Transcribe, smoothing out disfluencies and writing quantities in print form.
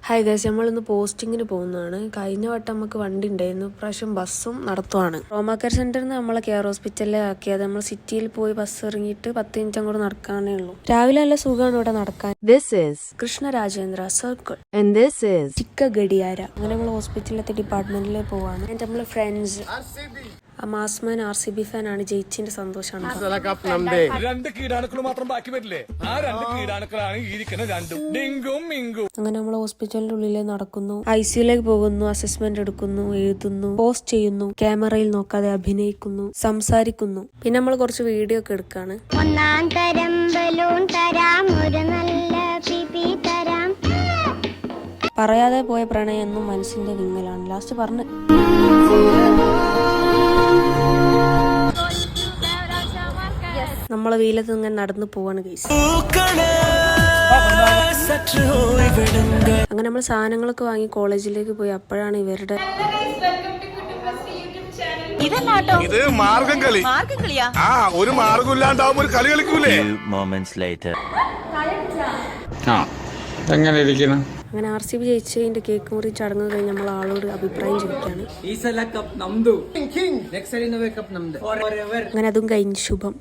Hi guys, നമ്മളിന്ന് പോസ്റ്റിങ്ങിന് പോകുന്നതാണ്. കഴിഞ്ഞ വട്ടം നമുക്ക് വണ്ടി ഉണ്ടായിരുന്നു, ഇപ്രാവശ്യം ബസ്സും നടത്തുവാണ്. ട്രോമാ കെയർ സെന്ററിൽ നിന്ന് നമ്മളെ കെയർ ഹോസ്പിറ്റലിലെ ആക്കിയത്. നമ്മൾ സിറ്റിയിൽ പോയി ബസ് ഇറങ്ങിയിട്ട് 10 മിനിറ്റ് അങ്ങോട്ട് നടക്കാനേ ഉള്ളൂ. രാവിലെ നല്ല സുഖമാണ് ഇവിടെ നടക്കാൻ. This is Krishnarajendra circle and this is ചിക്ക ഗഡിയാര. അങ്ങനെ നമ്മൾ ഹോസ്പിറ്റലിലത്തെ ഡിപ്പാർട്ട്മെന്റിൽ പോവാണ്. എൻ്റെ നമ്മളെ ഫ്രണ്ട്സ് മാസ്മാൻ RCB ഫാനാണ്. ജയിച്ചിന്റെ സന്തോഷമാണ്. രണ്ട് കീടാണുക്കൾ മാത്രം ബാക്കി വരില്ലേ? ആ രണ്ട് കീടാണുക്കളാണ് ഇരിക്കുന്ന രണ്ടും, ഡിങ്കും മിങ്കും. അങ്ങനെ നമ്മൾ ഹോസ്പിറ്റലിന്റെ ഉള്ളിൽ നടക്കുന്നു, ICUലേക്ക് പോകുന്നു, അസസ്മെന്റ് എടുക്കുന്നു, എഴുതുന്നു, പോസ്റ്റ് ചെയ്യുന്നു, ക്യാമറയിൽ നോക്കാതെ അഭിനയിക്കുന്നു, സംസാരിക്കുന്നു. പിന്നെ നമ്മൾ കുറച്ച് വീഡിയോ ഒക്കെ എടുക്കാണ്. ഒന്നാം തരം ബലൂൺ തരാം, ഒരു നല്ല പിപി തരാം. പറയാതെ പോയ പ്രണയം എന്നും മനസ്സിന്റെ വിങ്ങലാണ്. ലാസ്റ്റ് പറഞ്ഞ് നമ്മളെ വെയിലത്ത് ഇങ്ങനെ നടന്നു പോവാണ് ഗൈസ്. അങ്ങനെ നമ്മൾ സാധനങ്ങളൊക്കെ വാങ്ങി കോളേജിലേക്ക് പോയി. അപ്പോഴാണ് ഇവരുടെ ഇത് മാർഗം കളി. ആ, ഒരു മാർഗം ഇല്ലാണ്ടാവുമ്പോ ഒരു കളി കളിക്കൂലേ? എങ്ങനെ ഇരിക്കണം? അങ്ങനെ RCB ജയിച്ചതിന്റെ കേക്ക് മുറി ചടങ്ങ് കഴിഞ്ഞ് നമ്മൾ ആളോട് അഭിപ്രായം ചോദിക്കാണ്. അങ്ങനെ അതും കഴിഞ്ഞ് ശുഭം.